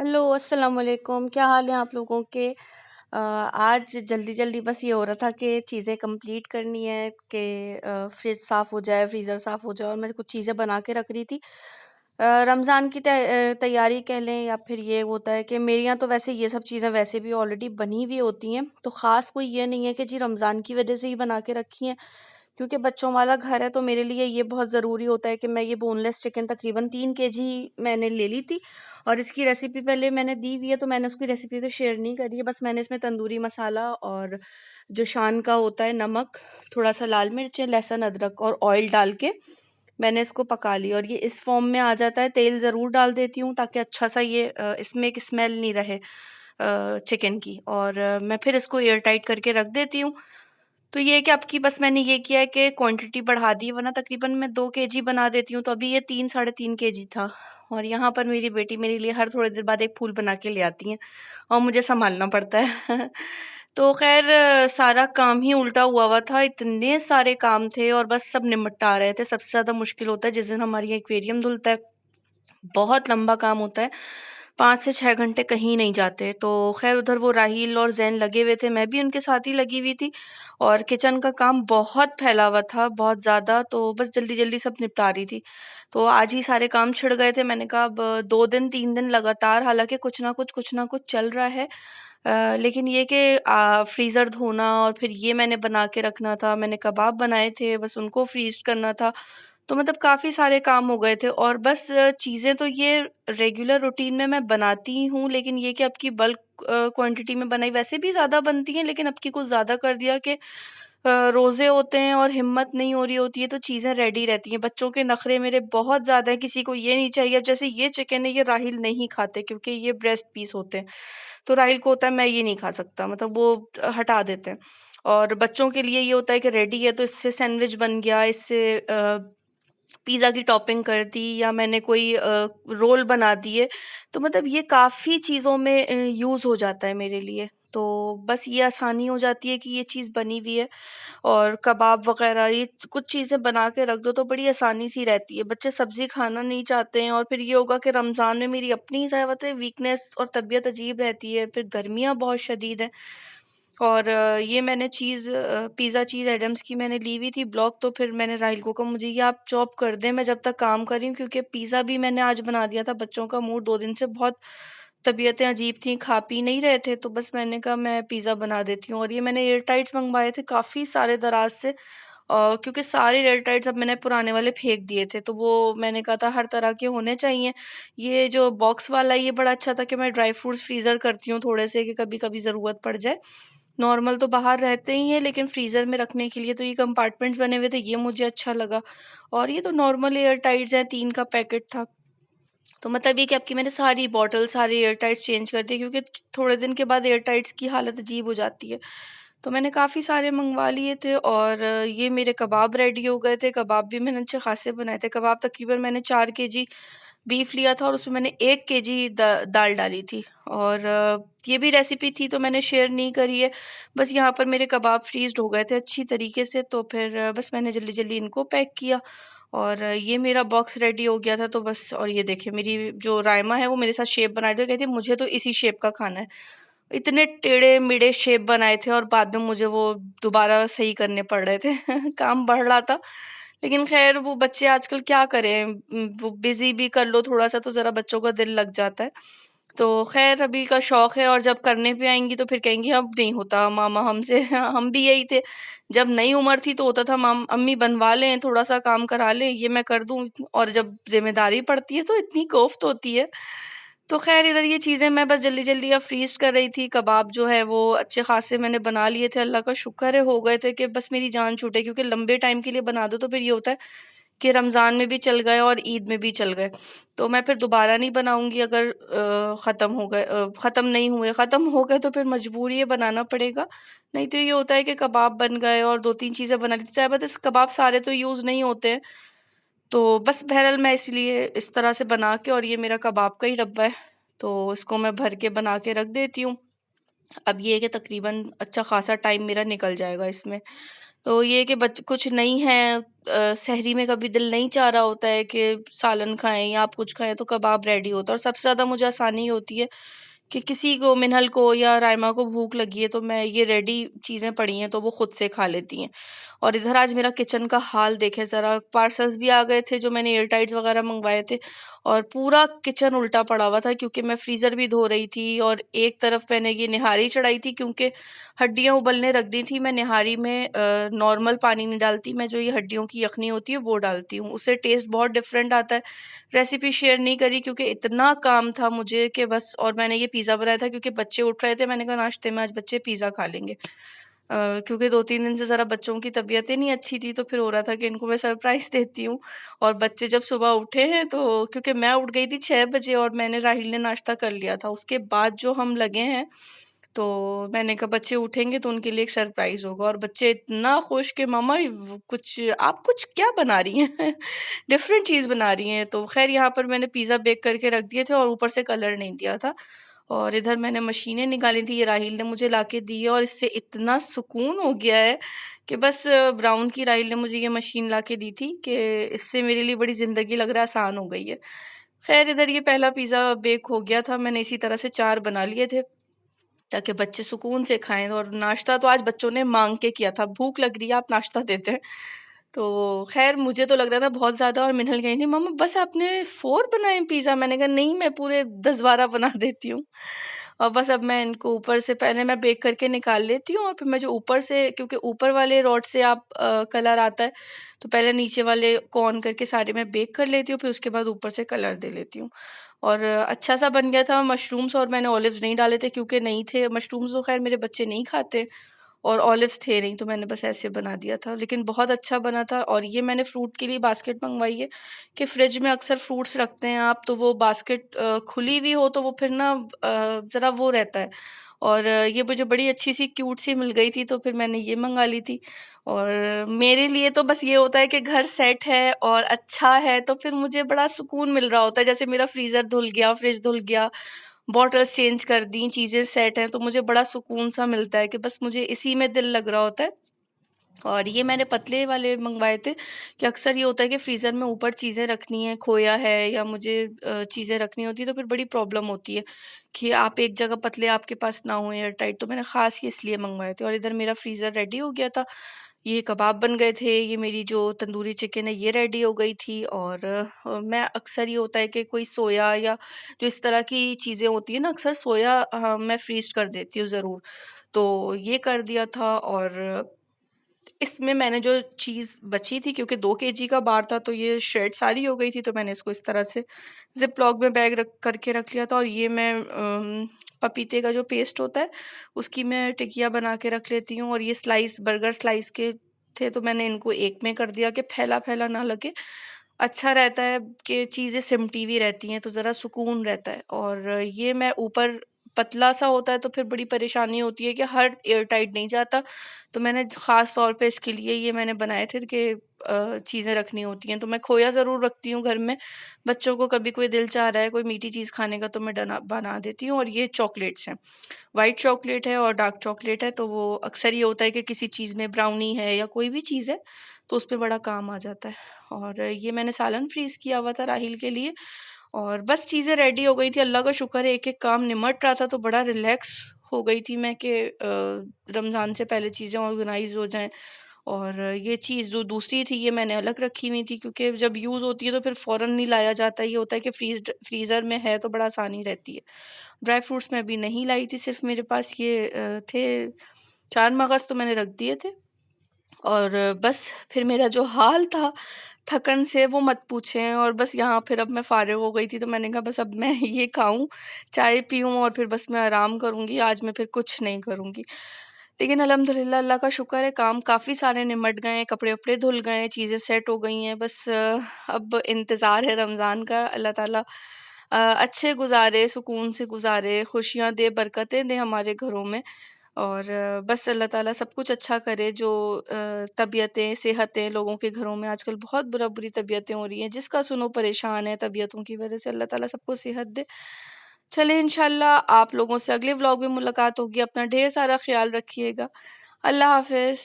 Hello, अस्सलाम वालेकुम। क्या हाल है आप लोगों के? आज जल्दी जल्दी बस ये हो रहा था कि चीज़ें कंप्लीट करनी है कि फ्रिज साफ़ हो जाए, फ्रीज़र साफ़ हो जाए और मैं कुछ चीज़ें बना के रख रही थी। रमज़ान की तैयारी कह लें या फिर ये होता है कि मेरे यहाँ तो वैसे ये सब चीज़ें वैसे भी ऑलरेडी बनी हुई होती हैं, तो ख़ास कोई ये नहीं है कि जी रमज़ान की वजह से ही बना के रखी हैं। क्योंकि बच्चों वाला घर है तो मेरे लिए ये बहुत ज़रूरी होता है कि मैं ये बोनलेस चिकन तकरीबन 3 केजी मैंने ले ली थी और इसकी रेसिपी पहले मैंने दी हुई है, तो मैंने उसकी रेसिपी तो शेयर नहीं करी है। बस मैंने इसमें तंदूरी मसाला और जो शान का होता है नमक, थोड़ा सा लाल मिर्च, लहसुन, अदरक और ऑयल डाल के मैंने इसको पका ली और ये इस फॉर्म में आ जाता है। तेल ज़रूर डाल देती हूँ ताकि अच्छा सा ये इसमें एक स्मेल नहीं रहे चिकन की। और मैं फिर इसको एयर टाइट करके रख देती हूँ। तो ये है कि आपकी बस मैंने ये किया है कि क्वांटिटी बढ़ा दी, वरना तकरीबन मैं 2 केजी बना देती हूँ, तो अभी ये 3 साढ़े 3 केजी था। और यहाँ पर मेरी बेटी मेरे लिए हर थोड़ी देर बाद एक फूल बना के ले आती हैं और मुझे सँभालना पड़ता है। तो ख़ैर सारा काम ही उल्टा हुआ हुआ था, इतने सारे काम थे और बस सब निपटा रहे थे। सबसे ज़्यादा मुश्किल होता है जिस दिन हमारे यहाँ एक्वेरियम धुलता है, बहुत लंबा काम होता है, 5 से 6 घंटे कहीं नहीं जाते। तो ख़ैर उधर वो राहील और ज़ैन लगे हुए थे, मैं भी उनके साथ ही लगी हुई थी और किचन का काम बहुत फैला हुआ था, बहुत ज़्यादा, तो बस जल्दी-जल्दी सब निपटा रही थी। तो आज ही सारे काम छिड़ गए थे, मैंने कहा अब 2 दिन 3 दिन लगातार, हालाँकि कुछ ना कुछ चल रहा है। लेकिन ये कि फ्रीज़र धोना और फिर ये मैंने बना के रखना था, मैंने कबाब बनाए थे, बस उनको फ्रीज़ करना था। तो मतलब काफ़ी सारे काम हो गए थे और बस चीज़ें तो ये रेगुलर रूटीन में मैं बनाती ही हूँ, लेकिन ये कि अब की बल्क क्वांटिटी में बनाई, वैसे भी ज़्यादा बनती हैं लेकिन अब की कुछ ज़्यादा कर दिया कि रोज़े होते हैं और हिम्मत नहीं हो रही होती है तो चीज़ें रेडी रहती हैं। बच्चों के नखरे मेरे बहुत ज़्यादा हैं, किसी को ये नहीं चाहिए। अब जैसे ये चिकन है, ये राहिल नहीं खाते क्योंकि ये ब्रेस्ट पीस होते हैं, तो राहिल को होता है मैं ये नहीं खा सकता, मतलब वो हटा देते हैं। और बच्चों के लिए ये होता है कि रेडी है तो इससे सैंडविच बन गया, इससे पिज़्ज़ा की टॉपिंग कर दी या मैंने कोई रोल बना दिए, तो मतलब ये काफ़ी चीज़ों में यूज़ हो जाता है मेरे लिए। तो बस ये आसानी हो जाती है कि ये चीज़ बनी हुई है और कबाब वग़ैरह ये कुछ चीज़ें बना के रख दो तो बड़ी आसानी सी रहती है। बच्चे सब्ज़ी खाना नहीं चाहते हैं और फिर ये होगा कि रमज़ान में मेरी अपनी ज़ाहिर वीकनेस और तबीयत अजीब रहती है, फिर गर्मियाँ बहुत शदीद हैं। और ये मैंने पिज़्ज़ा चीज़ एडम्स की मैंने ली हुई थी ब्लॉक, तो फिर मैंने राहिल को कहा मुझे ये आप चॉप कर दें, मैं जब तक काम कर रही हूँ, क्योंकि पिज़्ज़ा भी मैंने आज बना दिया था। बच्चों का मूड 2 दिन से बहुत तबीयतें अजीब थी, खा पी नहीं रहे थे, तो बस मैंने कहा मैं पिज़्ज़ा बना देती हूँ। और ये मैंने एयर टाइट्स मंगवाए थे काफ़ी सारे दराज से, क्योंकि सारे एयर टाइट्स अब मैंने पुराने वाले फेंक दिए थे, तो वो मैंने कहा था हर तरह के होने चाहिए। ये जो बॉक्स वाला है ये बड़ा अच्छा था कि मैं ड्राई फ्रूट्स फ्रीज़र करती हूँ थोड़े से कि कभी कभी ज़रूरत पड़ जाए। नॉर्मल तो बाहर रहते ही हैं लेकिन फ्रीज़र में रखने के लिए तो ये कंपार्टमेंट्स बने हुए थे, ये मुझे अच्छा लगा। और ये तो नॉर्मल एयर टाइट्स हैं, 3 का पैकेट था। तो मतलब ये कि आपकी मैंने सारी बॉटल, सारे एयर टाइट्स चेंज कर दिए क्योंकि थोड़े दिन के बाद एयर टाइट्स की हालत अजीब हो जाती है। तो मैंने काफ़ी सारे मँगवा लिए थे और ये मेरे कबाब रेडी हो गए थे। कबाब भी मैंने अच्छे ख़ासे बनाए थे। कबाब तकरीबन मैंने 4 केजी बीफ लिया था और उसमें मैंने 1 केजी दाल डाली थी और ये भी रेसिपी थी तो मैंने शेयर नहीं करी है। बस यहाँ पर मेरे कबाब फ्रीज़्ड हो गए थे अच्छी तरीके से, तो फिर बस मैंने जल्दी-जल्दी इनको पैक किया और ये मेरा बॉक्स रेडी हो गया था। तो बस और ये देखिए मेरी जो रायमा है वो मेरे साथ शेप बना रही थी, कहती है मुझे तो इसी शेप का खाना है। इतने टेढ़े-मेढ़े शेप बनाए थे और बाद में मुझे वो दोबारा सही करने पड़ रहे थे। काम बढ़ रहा था, लेकिन ख़ैर वो बच्चे आजकल क्या करें, वो बिज़ी भी कर लो थोड़ा-सा तो ज़रा बच्चों का दिल लग जाता है। तो ख़ैर अभी का शौक है और जब करने पे आएँगी तो फिर कहेंगी अब नहीं होता मामा हमसे। हम भी यही थे, जब नई उम्र थी तो होता था माम अम्मी बनवा लें, थोड़ा-सा काम करा लें, ये मैं कर दूँ, और जब ज़िम्मेदारी पड़ती है तो इतनी कोफ्त होती है। तो ख़ैर इधर ये चीज़ें मैं बस जल्दी-जल्दी अब फ्रीज़ कर रही थी। कबाब जो है वो अच्छे ख़ासे मैंने बना लिए थे, अल्लाह का शुक्र है हो गए थे कि बस मेरी जान छूटे, क्योंकि लंबे टाइम के लिए बना दो तो फिर ये होता है कि रमज़ान में भी चल गए और ईद में भी चल गए। तो मैं फिर दोबारा नहीं बनाऊँगी अगर ख़त्म नहीं हुए। ख़त्म हो गए तो फिर मजबूरी है बनाना पड़ेगा। नहीं तो ये होता है कि कबाब बन गए और 2-3 चीज़ें बना ली, चाहे बस कबाब सारे तो यूज़ नहीं होते हैं। तो बस बहरहाल मैं इसलिए इस तरह से बना के, और ये मेरा कबाब का ही डब्बा है, तो इसको मैं भर के बना के रख देती हूँ। अब ये है कि तकरीबन अच्छा ख़ासा टाइम मेरा निकल जाएगा इसमें। तो ये कि बच कुछ नहीं है, सहरी में कभी दिल नहीं चाह रहा होता है कि सालन खाएँ या आप कुछ खाएँ, तो कबाब रेडी होता है। और सबसे ज़्यादा मुझे आसानी होती है कि किसी को, मिन्हल को या राइमा को भूख लगी है, तो मैं ये रेडी चीज़ें पड़ी हैं तो वो खुद से खा लेती हैं। और इधर आज मेरा किचन का हाल देखें ज़रा, पार्सल्स भी आ गए थे जो मैंने एयर टाइट्स वगैरह मंगवाए थे, और पूरा किचन उल्टा पड़ा हुआ था क्योंकि मैं फ्रीज़र भी धो रही थी और एक तरफ मैंने ये निहारी चढ़ाई थी क्योंकि हड्डियाँ उबलने रख दी थी। मैं निहारी में नॉर्मल पानी नहीं डालती, मैं जो ये हड्डियों की यखनी होती है वो डालती हूँ, उससे टेस्ट बहुत डिफरेंट आता है। रेसिपी शेयर नहीं करी क्योंकि इतना काम था मुझे कि बस। और मैंने ये पिज़्ज़ा बनाया था क्योंकि बच्चे उठ रहे थे, मैंने कहा नाश्ते में आज बच्चे पिज़्ज़ा खा लेंगे। क्योंकि 2-3 दिन से ज़रा बच्चों की तबीयतें नहीं अच्छी थी, तो फिर हो रहा था कि इनको मैं सरप्राइज़ देती हूँ। और बच्चे जब सुबह उठे हैं, तो क्योंकि मैं उठ गई थी 6 बजे और मैंने राहिल ने नाश्ता कर लिया था, उसके बाद जो हम लगे हैं, तो मैंने कहा बच्चे उठेंगे तो उनके लिए एक सरप्राइज़ होगा। और बच्चे इतना खुश कि मम्मा कुछ आप कुछ क्या बना रही हैं? डिफरेंट चीज़ बना रही हैं। तो ख़ैर यहाँ पर मैंने पिज़्ज़ा बेक करके रख दिए थे और ऊपर से कलर नहीं दिया था। और इधर मैंने मशीनें निकाली थी, ये राहिल ने मुझे लाके दी है और इससे इतना सुकून हो गया है कि बस। ब्राउन की राहिल ने मुझे ये मशीन लाके दी थी कि इससे मेरे लिए बड़ी ज़िंदगी लग रहा है आसान हो गई है। ख़ैर इधर ये पहला पिज़्ज़ा बेक हो गया था, मैंने इसी तरह से 4 बना लिए थे ताकि बच्चे सुकून से खाएँ। और नाश्ता तो आज बच्चों ने माँग के किया था, भूख लग रही है आप नाश्ता देते हैं। तो ख़ैर मुझे तो लग रहा था बहुत ज़्यादा, और मिन्हल कही नहीं मम्मा बस आपने 4 बनाए पिज़्ज़ा, मैंने कहा नहीं मैं पूरे 10-12 बना देती हूँ। और बस अब मैं इनको ऊपर से पहले मैं बेक करके निकाल लेती हूँ और फिर मैं जो ऊपर से, क्योंकि ऊपर वाले रॉड से आप कलर आता है, तो पहले नीचे वाले को ऑन करके सारे मैं बेक कर लेती हूँ, फिर उसके बाद ऊपर से कलर दे लेती हूँ। और अच्छा सा बन गया था। मशरूम्स और मैंने ऑलिव्स नहीं डाले थे क्योंकि नहीं थे, मशरूम्स तो ख़ैर मेरे बच्चे नहीं खाते और ऑलिव्स थे नहीं, तो मैंने बस ऐसे बना दिया था, लेकिन बहुत अच्छा बना था। और ये मैंने फ्रूट के लिए बास्केट मंगवाई है कि फ्रिज में अक्सर फ्रूट्स रखते हैं आप, तो वो बास्केट खुली हुई हो तो वो फिर ना ज़रा वो रहता है। और ये मुझे बड़ी अच्छी सी क्यूट सी मिल गई थी, तो फिर मैंने ये मंगा ली थी। और मेरे लिए तो बस ये होता है कि घर सेट है और अच्छा है, तो फिर मुझे बड़ा सुकून मिल रहा होता है। जैसे मेरा फ्रीज़र धुल गया, फ्रिज धुल गया, बॉटल्स चेंज कर दी, चीज़ें सेट हैं, तो मुझे बड़ा सुकून सा मिलता है कि बस मुझे इसी में दिल लग रहा होता है। और ये मैंने पतले वाले मंगवाए थे कि अक्सर ये होता है कि फ्रीज़र में ऊपर चीज़ें रखनी है, खोया है या मुझे चीज़ें रखनी होती है, तो फिर बड़ी प्रॉब्लम होती है कि आप एक जगह पतले आपके पास ना हो एयर टाइट, तो मैंने ख़ास ये इसलिए मंगवाए थे। और इधर मेरा फ्रीज़र रेडी हो गया था, ये कबाब बन गए थे, ये मेरी जो तंदूरी चिकन है ये रेडी हो गई थी। और मैं अक्सर ये होता है कि कोई सोया या जो इस तरह की चीज़ें होती है ना, अक्सर सोया मैं फ्रीज़ कर देती हूँ ज़रूर, तो ये कर दिया था। और इसमें मैंने जो चीज़ बची थी, क्योंकि 2 केजी का बार था, तो ये श्रेड सारी हो गई थी, तो मैंने इसको इस तरह से ज़िप-लॉक में बैग रख करके रख लिया था। और ये मैं पपीते का जो पेस्ट होता है, उसकी मैं टिकिया बना के रख लेती हूँ। और ये स्लाइस, बर्गर स्लाइस के थे, तो मैंने इनको एक में कर दिया कि फैला-फैला ना लगे। अच्छा रहता है कि चीज़ें सिमटी हुई रहती हैं, तो ज़रा सुकून रहता है। और ये मैं ऊपर, पतला-सा होता है तो फिर बड़ी परेशानी होती है कि हर एयर टाइट नहीं जाता, तो मैंने ख़ास तौर पे इसके लिए ये मैंने बनाए थे कि चीज़ें रखनी होती हैं। तो मैं खोया ज़रूर रखती हूँ घर में, बच्चों को कभी कोई दिल चाह रहा है कोई मीठी चीज़ खाने का, तो मैं डना बना देती हूँ। और ये चॉकलेट्स हैं, व्हाइट चॉकलेट है और डार्क चॉकलेट है, तो वो अक्सर ये होता है कि किसी चीज़ में, ब्राउनी है या कोई भी चीज़ है, तो उसपे बड़ा काम आ जाता है। और ये मैंने सालन फ्रीज़ किया हुआ था राहिल के लिए। और बस चीज़ें रेडी हो गई थी, अल्लाह का शुक्र है एक-एक काम निमट रहा था, तो बड़ा रिलैक्स हो गई थी मैं कि रमज़ान से पहले चीज़ें ऑर्गेनाइज़ हो जाएँ। और ये चीज़ जो दूसरी थी ये मैंने अलग रखी हुई थी, क्योंकि जब यूज़ होती है तो फिर फ़ौरन नहीं लाया जाता है। ये होता है कि फ्रीज़र में है तो बड़ा आसानी रहती है। ड्राई फ्रूट्स मैं अभी नहीं लाई थी, सिर्फ़ मेरे पास ये थे, 4 मगज़ तो मैंने रख दिए थे। और बस फिर मेरा जो हाल था थकन से वो मत पूछें। और बस यहाँ फिर अब मैं फ़ारिग हो गई थी, तो मैंने कहा बस अब मैं ये खाऊँ, चाय पीऊँ और फिर बस मैं आराम करूँगी, आज मैं फिर कुछ नहीं करूँगी। लेकिन अल्हम्दुलिल्लाह, अल्लाह का शुक्र है, काम काफ़ी सारे निमट गए हैं, कपड़े-वपड़े धुल गए हैं, चीज़ें सेट हो गई हैं। बस अब इंतज़ार है रमज़ान का, अल्लाह ताला अच्छे गुज़ारे, सुकून से गुज़ारे, खुशियाँ दे, बरकतें दे हमारे घरों में। और बस अल्लाह ताला सब कुछ अच्छा करे। जो तबीयतें, सेहतें लोगों के घरों में आजकल बहुत बुरी तबीयतें हो रही हैं, जिसका सुनो परेशान है तबीयतों की वजह से, अल्लाह ताला सबको सेहत दे। चलें इंशाल्लाह आप लोगों से अगले व्लॉग में मुलाकात होगी। अपना ढेर सारा ख़्याल रखिएगा। अल्लाह हाफ़िज़।